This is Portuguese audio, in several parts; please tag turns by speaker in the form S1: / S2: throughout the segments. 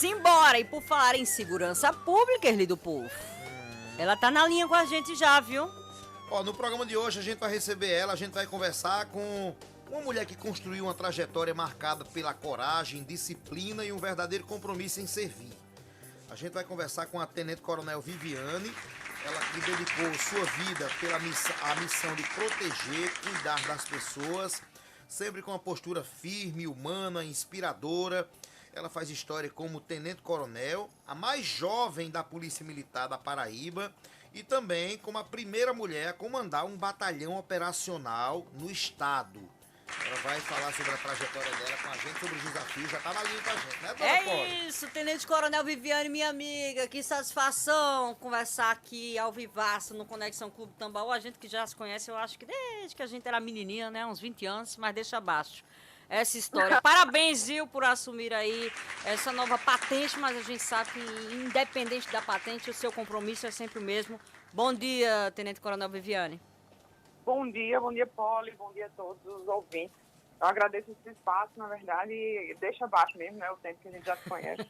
S1: Simbora! E por falar em segurança pública, Erli do Povo, ela tá na linha com a gente já, viu?
S2: Ó, no programa de hoje a gente vai receber ela, a gente vai conversar com uma mulher que construiu uma trajetória marcada pela coragem, disciplina e um verdadeiro compromisso em servir. A gente vai conversar com a Tenente Coronel Viviane, ela que dedicou sua vida pela missão de proteger, cuidar das pessoas, sempre com uma postura firme, humana, inspiradora. Ela faz história como Tenente Coronel, a mais jovem da Polícia Militar da Paraíba e também como a primeira mulher a comandar um batalhão operacional no estado. Ela vai falar sobre a trajetória dela com a gente, sobre os desafios, já tá na linha com a gente, né, dona Cora?
S1: Isso, Tenente Coronel Viviane, minha amiga, que satisfação conversar aqui ao vivaço no Conexão Clube Tambaú. A gente que já se conhece, eu acho que desde que a gente era menininha, né, uns 20 anos, mas deixa abaixo essa história. Parabéns, Gil, por assumir aí essa nova patente, mas a gente sabe que independente da patente, o seu compromisso é sempre o mesmo. Bom dia, Tenente Coronel Viviane.
S3: Bom dia, Poli, bom dia a todos os ouvintes. Eu agradeço esse espaço, na verdade, e deixa abaixo mesmo, né, o tempo que a gente já se conhece.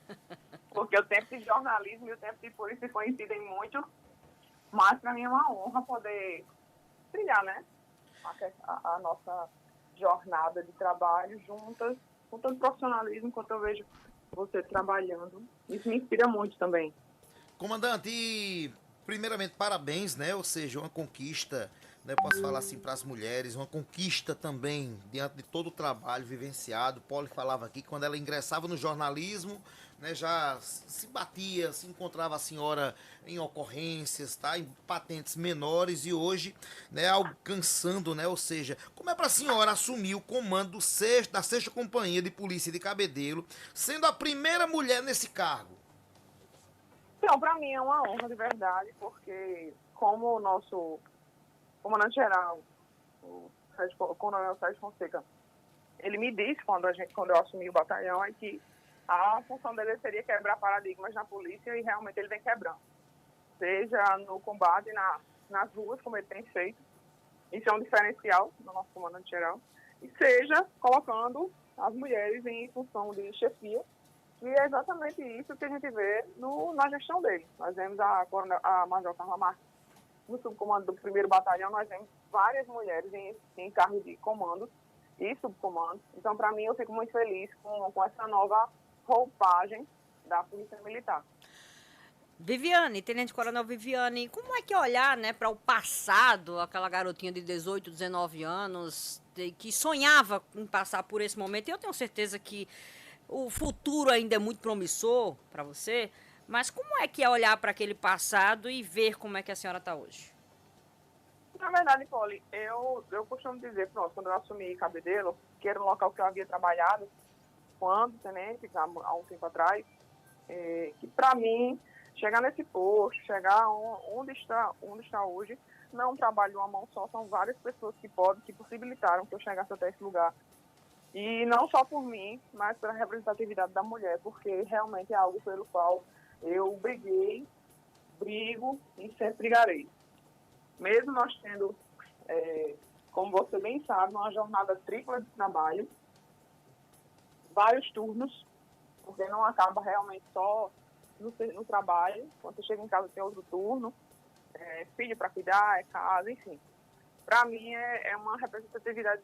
S3: Porque o tempo de jornalismo e o tempo de polícia coincidem muito, mas para mim é uma honra poder trilhar, né, a nossa jornada de trabalho juntas, com tanto profissionalismo enquanto eu vejo você trabalhando. Isso me inspira muito também.
S2: Comandante, e primeiramente parabéns, né? Ou seja, uma conquista, né? Posso falar assim para as mulheres, uma conquista também diante de todo o trabalho vivenciado. Poli falava aqui que quando ela ingressava no jornalismo, né? Já se batia, se encontrava a senhora em ocorrências, tá? Em patentes menores e hoje, né? Alcançando, né? Ou seja, como é para a senhora assumir o comando da 6ª Companhia de Polícia de Cabedelo, sendo a primeira mulher nesse cargo?
S3: Então, para mim é uma honra de verdade, porque como o nosso comandante-geral, o coronel Sérgio Fonseca, ele me disse quando eu assumi o batalhão, é que a função dele seria quebrar paradigmas na polícia e realmente ele vem quebrando. Seja no combate nas ruas, como ele tem feito, isso é um diferencial do nosso comandante-geral, e seja colocando as mulheres em função de chefia. E é exatamente isso que a gente vê na gestão dele. Nós vemos a Major Carla Marques no subcomando do 1º Batalhão, nós vemos várias mulheres em cargo de comando e subcomando. Então, para mim, eu fico muito feliz com essa nova roupagem da Polícia Militar.
S1: Viviane, Tenente Coronel Viviane, como é que olhar, né, para o passado, aquela garotinha de 18, 19 anos, que sonhava em passar por esse momento? E eu tenho certeza que o futuro ainda é muito promissor para você, mas como é que é olhar para aquele passado e ver como é que a senhora está hoje?
S3: Na verdade, Poli, eu costumo dizer, pronto, quando eu assumi Cabedelo, que era um local que eu havia trabalhado, quando tenente, há um tempo atrás, que para mim, chegar nesse posto, chegar onde está hoje, não é um trabalho de uma mão só, são várias pessoas que possibilitaram que eu chegasse até esse lugar. E não só por mim, mas pela representatividade da mulher, porque realmente é algo pelo qual eu brigo e sempre brigarei. Mesmo nós tendo, como você bem sabe, uma jornada tripla de trabalho, vários turnos, porque não acaba realmente só no trabalho. Quando você chega em casa tem outro turno, filho para cuidar, casa, enfim. Para mim é uma representatividade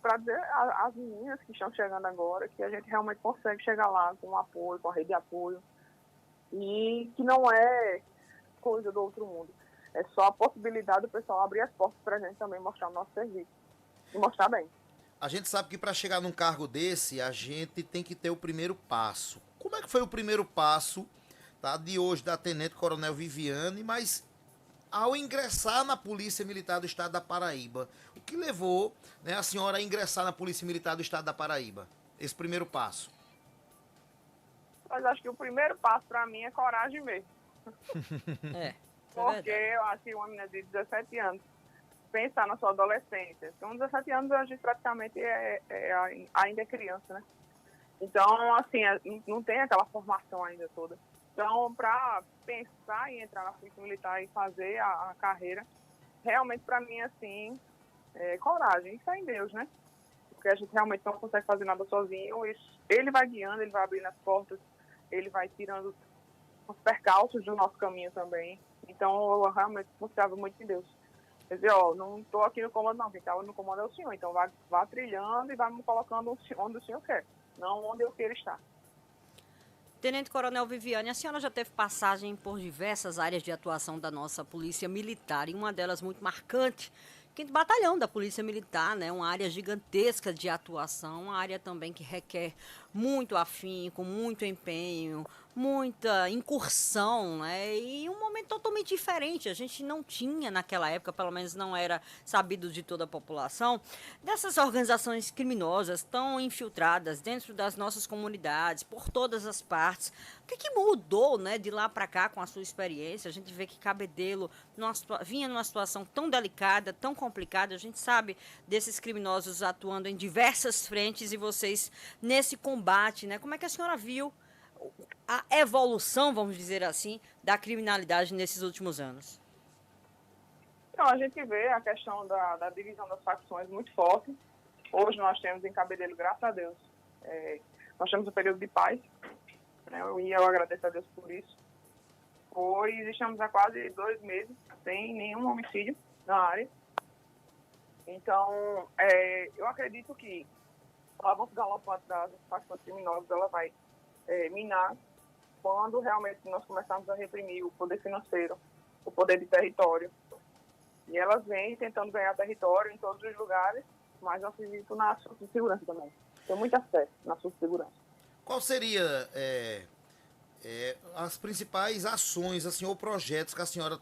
S3: para dizer às meninas que estão chegando agora que a gente realmente consegue chegar lá com apoio, com a rede de apoio, e que não é coisa do outro mundo. É só a possibilidade do pessoal abrir as portas para a gente também mostrar o nosso serviço e mostrar bem.
S2: A gente sabe que para chegar num cargo desse, a gente tem que ter o primeiro passo. Como é que foi o primeiro passo, tá, de hoje da Tenente Coronel Viviane, mas ao ingressar na Polícia Militar do Estado da Paraíba, o que levou, né, a senhora a ingressar na Polícia Militar do Estado da Paraíba? Esse primeiro passo.
S3: Mas acho que o primeiro passo para mim é coragem mesmo. Porque eu acho que uma menina de 17 anos pensar na sua adolescência. Com 17 anos a gente praticamente ainda é criança, né? Então, assim, não tem aquela formação ainda toda. Então, para pensar em entrar na Polícia Militar e fazer a carreira, realmente para mim, assim, coragem. Isso é em Deus, né? Porque a gente realmente não consegue fazer nada sozinho. Ele vai guiando, ele vai abrindo as portas. ele vai tirando os percalços do nosso caminho também. Então, eu realmente confiava muito em Deus. Quer dizer, não estou aqui no comando, não. Quem está no comando é o Senhor. Então, vá trilhando e vai me colocando onde o Senhor quer, não onde eu queira estar.
S1: Tenente Coronel Viviane, a senhora já teve passagem por diversas áreas de atuação da nossa Polícia Militar, e uma delas muito marcante, 5º Batalhão da Polícia Militar, né? Uma área gigantesca de atuação, uma área também que requer muito afinco, muito empenho, muita incursão, né? E um momento totalmente diferente. A gente não tinha naquela época, pelo menos não era sabido de toda a população, dessas organizações criminosas tão infiltradas dentro das nossas comunidades, por todas as partes. O que mudou, né, de lá para cá com a sua experiência? A gente vê que Cabedelo vinha numa situação tão delicada, tão complicada. A gente sabe desses criminosos atuando em diversas frentes e vocês nesse combate, né? Como é que a senhora viu a evolução, vamos dizer assim, da criminalidade nesses últimos anos?
S3: Então, a gente vê a questão da divisão das facções muito forte. Hoje nós temos em Cabedelo, graças a Deus, nós temos um período de paz, né? E eu agradeço a Deus por isso. Estamos há quase 2 meses sem nenhum homicídio na área. Então, eu acredito que o avanço galopante das facções criminosas ela vai minar quando realmente nós começarmos a reprimir o poder financeiro, o poder de território. E elas vêm tentando ganhar território em todos os lugares, mas eu acredito na sua segurança também. Tenho muita fé na sua segurança.
S2: Qual seria as principais ações, assim, ou projetos que a senhora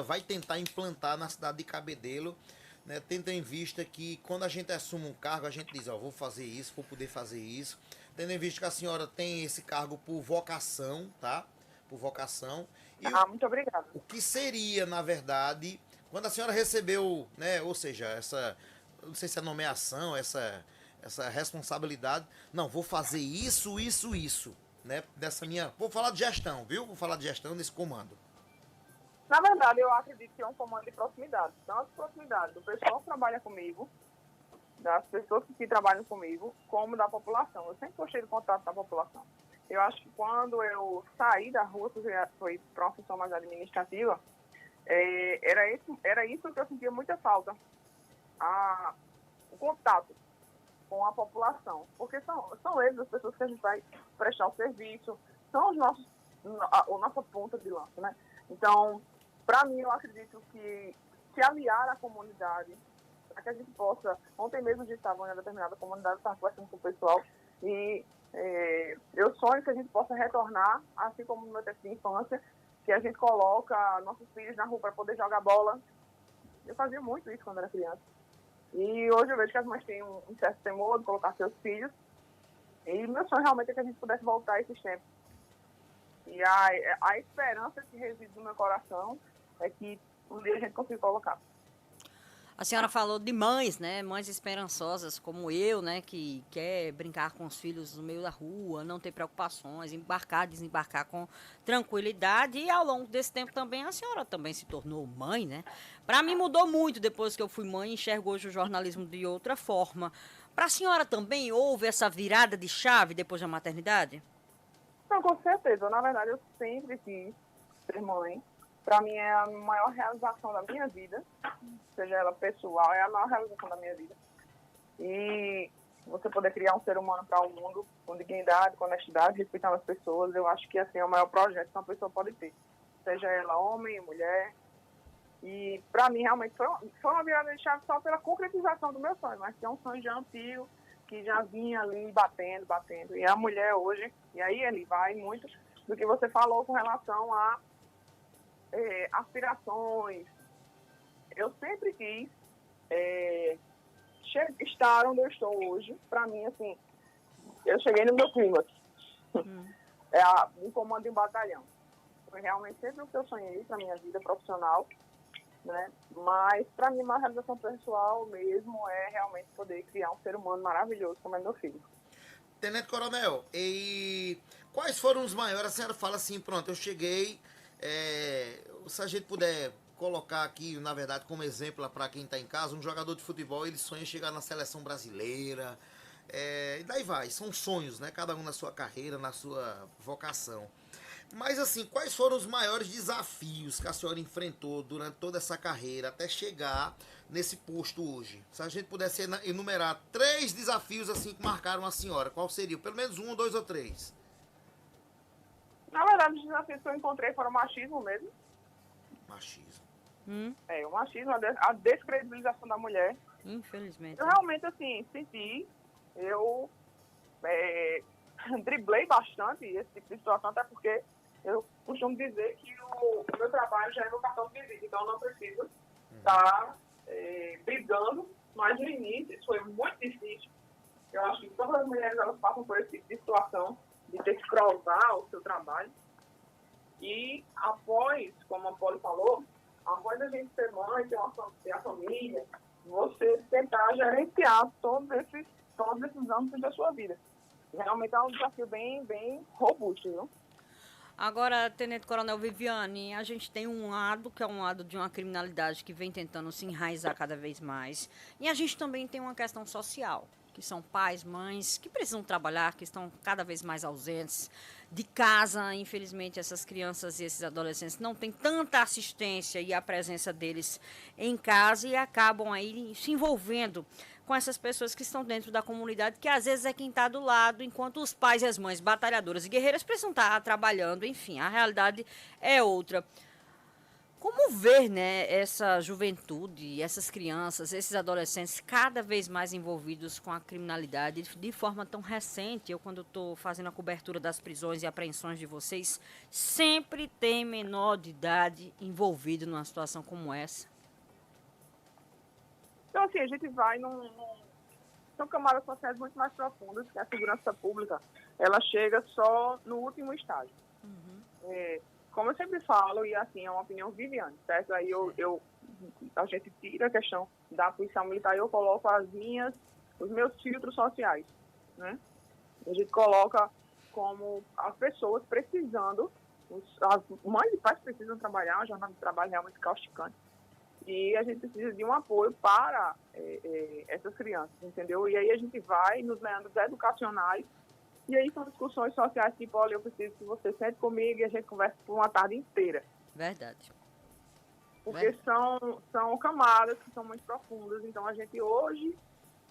S2: vai tentar implantar na cidade de Cabedelo, né, tendo em vista que quando a gente assume um cargo, a gente diz, vou fazer isso, vou poder fazer isso, tendo em vista que a senhora tem esse cargo por vocação, tá? Por vocação. E
S3: muito obrigada.
S2: O que seria, na verdade, quando a senhora recebeu, né, ou seja, não sei se é nomeação, essa responsabilidade, não, vou fazer isso, né, vou falar de gestão, viu? Vou falar de gestão desse comando.
S3: Na verdade, eu acredito que é um comando de proximidade. Tanto proximidade do pessoal que trabalha comigo, das pessoas que trabalham comigo, como da população. Eu sempre gostei do contato da população. Eu acho que quando eu saí da rua, foi para uma função mais administrativa, era isso que eu sentia muita falta. O contato com a população. Porque são eles as pessoas que a gente vai prestar o serviço, são a nossa ponta de lança, né? Então, para mim, eu acredito que se aliar à comunidade, para que a gente possa... Ontem mesmo a gente estava em uma determinada comunidade, estava conversando com o pessoal, e eu sonho que a gente possa retornar, assim como no meu tempo de infância, que a gente coloca nossos filhos na rua para poder jogar bola. Eu fazia muito isso quando era criança. E hoje eu vejo que as mães têm um certo temor de colocar seus filhos, e meu sonho realmente é que a gente pudesse voltar a esses tempos. E a esperança que reside no meu coração é que um dia a gente consiga colocar.
S1: A senhora falou de mães, né? Mães esperançosas como eu, né? Que quer brincar com os filhos no meio da rua, não ter preocupações, embarcar, desembarcar com tranquilidade. E ao longo desse tempo também, a senhora também se tornou mãe, né? Para mim mudou muito depois que eu fui mãe e enxergo hoje o jornalismo de outra forma. Para a senhora também houve essa virada de chave depois da maternidade?
S3: Não, com certeza. Na verdade, eu sempre quis ser mãe. Para mim é a maior realização da minha vida, seja ela pessoal, é a maior realização da minha vida. E você poder criar um ser humano para o mundo com dignidade, com honestidade, respeitando as pessoas, eu acho que assim, é o maior projeto que uma pessoa pode ter, seja ela homem, mulher. E para mim realmente foi uma virada de chave só pela concretização do meu sonho, mas que é um sonho já antigo, que já vinha ali batendo. E a mulher hoje, e aí ele vai muito do que você falou com relação a aspirações. Eu sempre quis estar onde eu estou hoje. Para mim, assim, eu cheguei no meu clímax. Um comando em batalhão. Foi realmente sempre o que eu sonhei para minha vida profissional, né? Mas para mim, uma realização pessoal mesmo é realmente poder criar um ser humano maravilhoso como é meu filho.
S2: Tenente Coronel, e quais foram os maiores? A senhora fala assim, pronto, eu cheguei... se a gente puder colocar aqui, na verdade, como exemplo para quem está em casa, um jogador de futebol, ele sonha chegar na seleção brasileira, E daí vai, são sonhos, né? Cada um na sua carreira, na sua vocação. Mas assim, quais foram os maiores desafios que a senhora enfrentou durante toda essa carreira até chegar nesse posto hoje? Se a gente pudesse enumerar 3 desafios assim que marcaram a senhora, qual seria? Pelo menos 1, 2 ou 3?
S3: Na verdade, os desafios que eu encontrei foram o machismo mesmo.
S2: Machismo.
S3: O machismo, a descredibilização da mulher.
S1: Infelizmente.
S3: Eu realmente, assim, senti, eu driblei bastante esse tipo de situação, até porque eu costumo dizer que o meu trabalho já é meu cartão de visita, então eu não preciso estar brigando, mas no início isso foi muito difícil. Eu acho que todas as mulheres elas passam por esse tipo de situação, de ter que provar o seu trabalho. E após, como a Poli falou, após a gente ser mãe, ter a família, você tentar gerenciar todos esses âmbitos da sua vida. Realmente é um desafio bem, bem robusto, viu?
S1: Agora, Tenente Coronel Viviane, a gente tem um lado que é um lado de uma criminalidade que vem tentando se enraizar cada vez mais. E a gente também tem uma questão social, que são pais, mães, que precisam trabalhar, que estão cada vez mais ausentes de casa. Infelizmente, essas crianças e esses adolescentes não têm tanta assistência e a presença deles em casa e acabam aí se envolvendo com essas pessoas que estão dentro da comunidade, que às vezes é quem está do lado, enquanto os pais e as mães batalhadoras e guerreiras precisam estar trabalhando. Enfim, a realidade é outra. Como ver, né, essa juventude, essas crianças, esses adolescentes cada vez mais envolvidos com a criminalidade de forma tão recente? Eu, quando estou fazendo a cobertura das prisões e apreensões de vocês, sempre tem menor de idade envolvido numa situação como essa.
S3: Então, assim, a gente vai são camadas sociais muito mais profundas, que a segurança pública, ela chega só no último estágio. Como eu sempre falo, e assim, é uma opinião Viviane, certo? Aí a gente tira a questão da polícia militar e eu coloco os meus filtros sociais, né? A gente coloca como as pessoas precisando, as mães e pais precisam trabalhar, a jornada de trabalho é realmente causticante. E a gente precisa de um apoio para essas crianças, entendeu? E aí a gente vai nos meandros educacionais, e aí são discussões sociais, tipo, olha, eu preciso que você sente comigo e a gente conversa por uma tarde inteira.
S1: Verdade.
S3: Porque são camadas que são muito profundas. Então a gente hoje,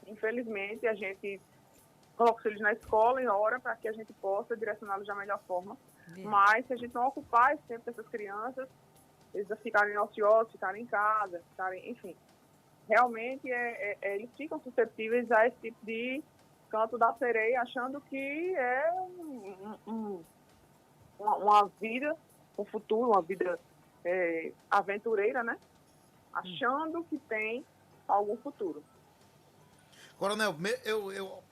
S3: infelizmente, a gente coloca eles na escola em hora para que a gente possa direcioná-los da melhor forma. Mas se a gente não ocupar esse tempo dessas crianças, eles ficarem ociosos, ficarem em casa, enfim. Realmente eles ficam suscetíveis a esse tipo de canto da sereia, achando que é uma vida, um futuro, uma vida aventureira, né? Achando que tem algum futuro.
S2: Coronel, eu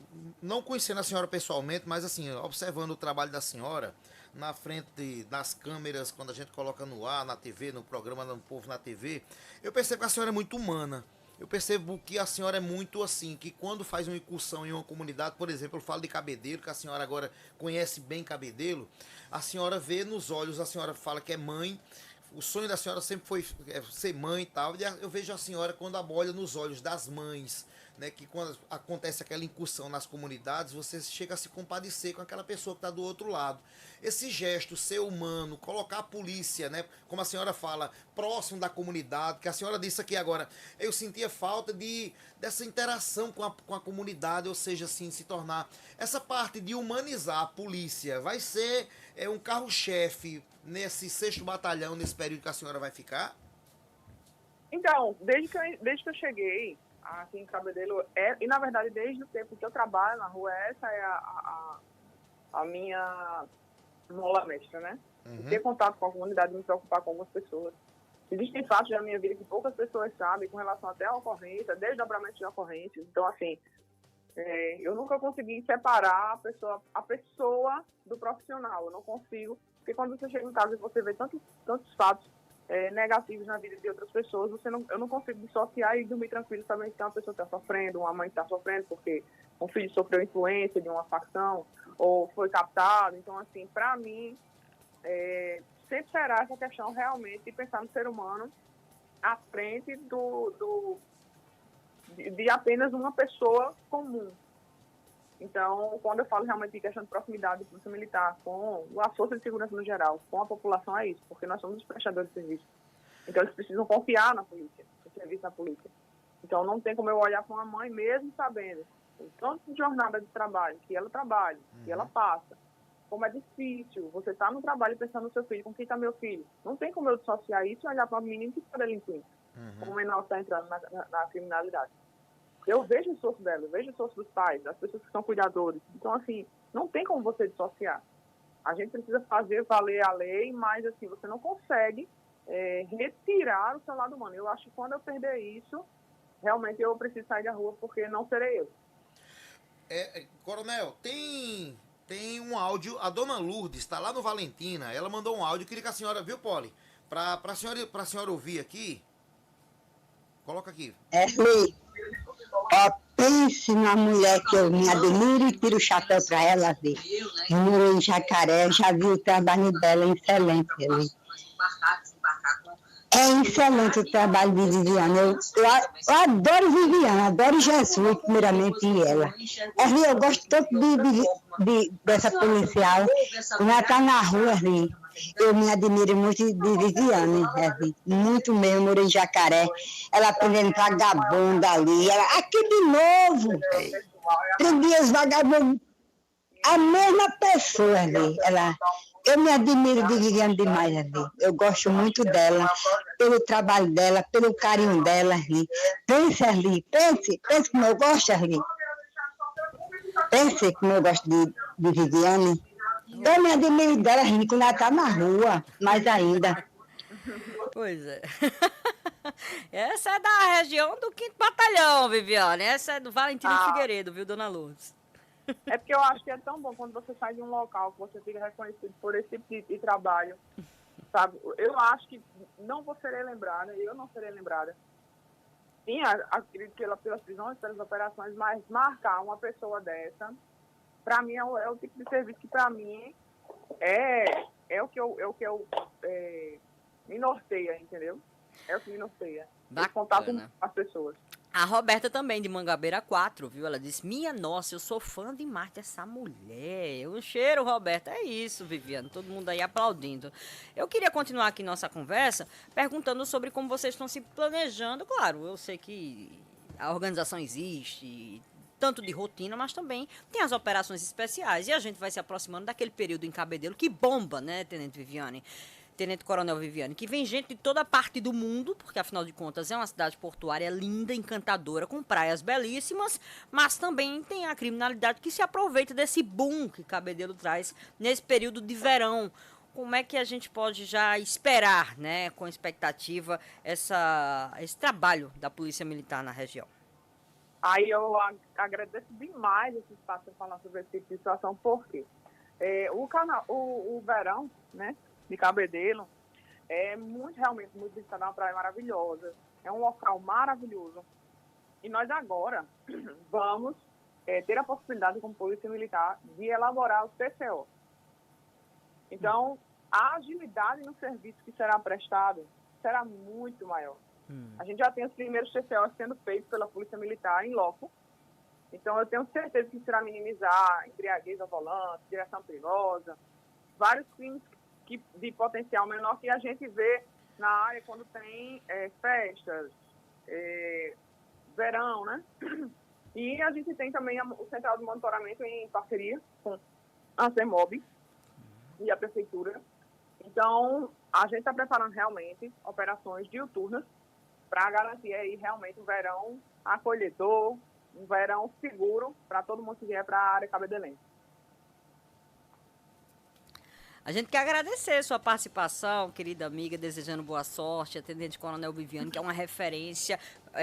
S2: não conhecendo a senhora pessoalmente, mas assim, observando o trabalho da senhora, na frente das câmeras, quando a gente coloca no ar, na TV, no programa do Povo na TV, eu percebo que a senhora é muito humana. Eu percebo que a senhora é muito assim, que quando faz uma incursão em uma comunidade, por exemplo, eu falo de Cabedelo, que a senhora agora conhece bem Cabedelo, a senhora vê nos olhos, a senhora fala que é mãe, o sonho da senhora sempre foi ser mãe e tal, e eu vejo a senhora quando olha nos olhos das mães, né, que quando acontece aquela incursão nas comunidades, você chega a se compadecer com aquela pessoa que está do outro lado. Esse gesto, ser humano, colocar a polícia, né, como a senhora fala, próximo da comunidade, que a senhora disse aqui agora, eu sentia falta dessa interação com a comunidade, ou seja, assim, se tornar essa parte de humanizar a polícia, vai ser um carro-chefe nesse 6º batalhão, nesse período que a senhora vai ficar?
S3: Então, desde que eu cheguei aqui em Cabedelo, e na verdade desde o tempo que eu trabalho na rua, essa é a minha mola mestra, né? Ter contato com a comunidade, me preocupar com algumas pessoas. Existem fatos da minha vida que poucas pessoas sabem com relação até à ocorrência, desdobramento de ocorrências. Então, assim, eu nunca consegui separar a pessoa do profissional. Eu não consigo, porque quando você chega em casa e você vê tantos fatos negativos na vida de outras pessoas, eu não consigo dissociar e dormir tranquilo sabendo que uma pessoa está sofrendo, uma mãe está sofrendo porque um filho sofreu influência de uma facção ou foi captado. Então, assim, para mim, sempre será essa questão realmente de pensar no ser humano à frente de apenas uma pessoa comum. Então, quando eu falo realmente de questão de proximidade de polícia militar com a força de segurança no geral, com a população, é isso, porque nós somos os prestadores de serviço. Então, eles precisam confiar na polícia, no serviço da polícia. Então, não tem como eu olhar para uma mãe, mesmo sabendo o tanto de jornada de trabalho que ela trabalha, que ela passa, como é difícil você estar no trabalho pensando no seu filho, com quem está meu filho. Não tem como eu dissociar isso e olhar para um menino que está delinquente, como o menor está entrando na criminalidade. Eu vejo o esforço dela, eu vejo o esforço dos pais, das pessoas que são cuidadores. Então, assim, não tem como você dissociar. A gente precisa fazer valer a lei, mas, assim, você não consegue retirar o seu lado humano. Eu acho que quando eu perder isso, realmente eu preciso sair da rua, porque não serei eu.
S2: Coronel, tem um áudio, a dona Lourdes está lá no Valentina, ela mandou um áudio, queria que a senhora, viu, Poli? Pra senhora ouvir aqui, coloca aqui.
S4: Erli, ó, pense na mulher que eu me admiro e tiro o chapéu para ela ver. Eu morei em Jacaré, já vi o trabalho dela, excelente. Erli. É excelente o trabalho de Viviane. Eu adoro Viviane, adoro Jesus, primeiramente, e ela. Erli, eu gosto tanto dessa policial. Quando ela está na rua, Erli, eu me admiro muito de Viviane, Erli. Muito mesmo, morei em Jacaré. Ela prendendo vagabunda ali. Ela, aqui de novo. Prendia os vagabundos. A mesma pessoa ali. Eu me admiro de Viviane demais ali. Eu gosto muito dela, pelo trabalho dela, pelo carinho dela ali. Pense ali, pense como eu gosto ali. Pense como eu gosto de Viviane. Eu me admiro dela ali quando ela está na rua, mais ainda.
S1: Pois é. Essa é da região do 5º Batalhão, Viviane. Essa é do Valentim Figueiredo, viu, dona Lourdes?
S3: É porque eu acho que é tão bom quando você sai de um local que você fica reconhecido por esse tipo de trabalho, sabe? Eu acho que não vou ser lembrada, eu não serei lembrada. Sim, acredito que pelas prisões, pelas operações, mas marcar uma pessoa dessa, para mim é o tipo de serviço que para mim é o que eu me norteia, entendeu? É o que me norteia. Esse contato com as pessoas.
S1: A Roberta também, de Mangabeira 4, viu? Ela disse, minha nossa, eu sou fã demais dessa mulher. Um cheiro, Roberta. É isso, Viviane. Todo mundo aí aplaudindo. Eu queria continuar aqui nossa conversa perguntando sobre como vocês estão se planejando. Claro, eu sei que a organização existe, tanto de rotina, mas também tem as operações especiais. E a gente vai se aproximando daquele período em Cabedelo que bomba, né, Tenente Viviane? Tenente Coronel Viviane, que vem gente de toda parte do mundo, porque afinal de contas é uma cidade portuária linda, encantadora, com praias belíssimas, mas também tem a criminalidade que se aproveita desse boom que Cabedelo traz nesse período de verão. Como é que a gente pode já esperar, né, com expectativa, esse trabalho da Polícia Militar na região?
S3: Aí eu agradeço demais esse espaço para falar sobre esse tipo de situação, porque o verão, né, de Cabedelo, realmente muito visitado, é uma praia maravilhosa, é um local maravilhoso. E nós agora vamos ter a possibilidade, como Polícia Militar, de elaborar os PCO. Então, a agilidade no serviço que será prestado será muito maior. A gente já tem os primeiros PCOs sendo feitos pela Polícia Militar em loco. Então, eu tenho certeza que será minimizar embriaguez ao volante, direção perigosa, vários crimes de potencial menor que a gente vê na área quando tem festas, verão, né? E a gente tem também o Central de Monitoramento em parceria com a CEMOB e a Prefeitura. Então, a gente está preparando realmente operações diuturnas para garantir aí realmente um verão acolhedor, um verão seguro para todo mundo que vier para a área cabedelense.
S1: A gente quer agradecer sua participação, querida amiga, desejando boa sorte, Tenente Coronel Viviane, que é uma referência.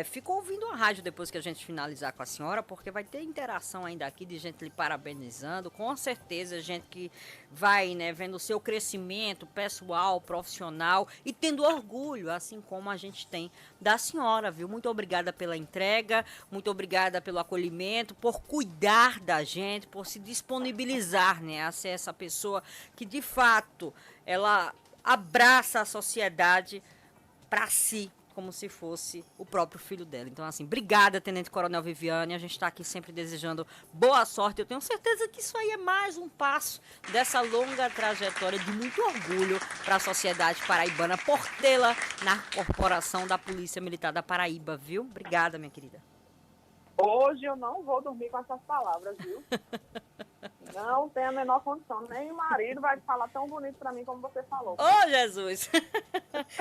S1: Fica ouvindo a rádio depois que a gente finalizar com a senhora, porque vai ter interação ainda aqui de gente lhe parabenizando. Com certeza, gente que vai, né, vendo o seu crescimento pessoal, profissional e tendo orgulho, assim como a gente tem da senhora, viu? Muito obrigada pela entrega, muito obrigada pelo acolhimento, por cuidar da gente, por se disponibilizar, né, a ser essa pessoa que, de fato, ela abraça a sociedade para si, como se fosse o próprio filho dela. Então, assim, obrigada, Tenente Coronel Viviane. A gente está aqui sempre desejando boa sorte. Eu tenho certeza que isso aí é mais um passo dessa longa trajetória de muito orgulho para a sociedade paraibana por tê-la na corporação da Polícia Militar da Paraíba, viu? Obrigada, minha querida.
S3: Hoje eu não vou dormir com essas palavras, viu? Não tem a menor condição. Nem o marido vai falar tão bonito pra mim como você falou.
S1: Ô, Jesus!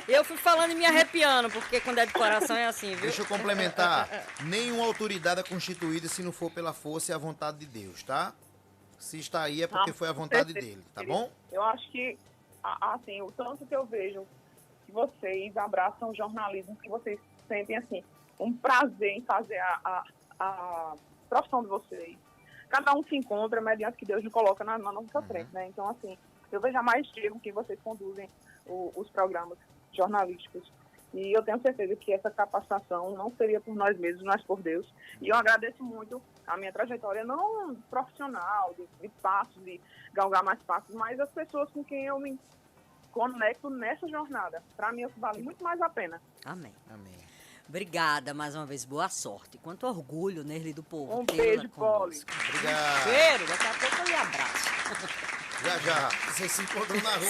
S1: Eu fui falando e me arrepiando, porque quando é de coração é assim, viu?
S2: Deixa eu complementar. Nenhuma autoridade é constituída se não for pela força e a vontade de Deus, tá? Se está aí é porque foi a vontade dele, tá bom?
S3: Eu acho que, assim, o tanto que eu vejo que vocês abraçam o jornalismo, que vocês sentem, assim, um prazer em fazer a profissão de vocês. Cada um se encontra mediante que Deus nos coloca na nossa frente, né? Então, assim, eu vejo a maestria com que vocês conduzem os programas jornalísticos. E eu tenho certeza que essa capacitação não seria por nós mesmos, mas por Deus. E eu agradeço muito a minha trajetória, não profissional, de passos, de galgar mais passos, mas as pessoas com quem eu me conecto nessa jornada. Para mim, isso vale muito mais a pena.
S1: Amém.
S2: Amém.
S1: Obrigada mais uma vez, boa sorte. Quanto orgulho, Nerli do povo.
S3: Um
S1: tê-la
S3: beijo,
S1: conosco.
S3: Poli.
S2: Obrigado.
S1: Cheiro, daqui a pouco eu lhe abraço.
S2: Já, já. Vocês se encontram na rua.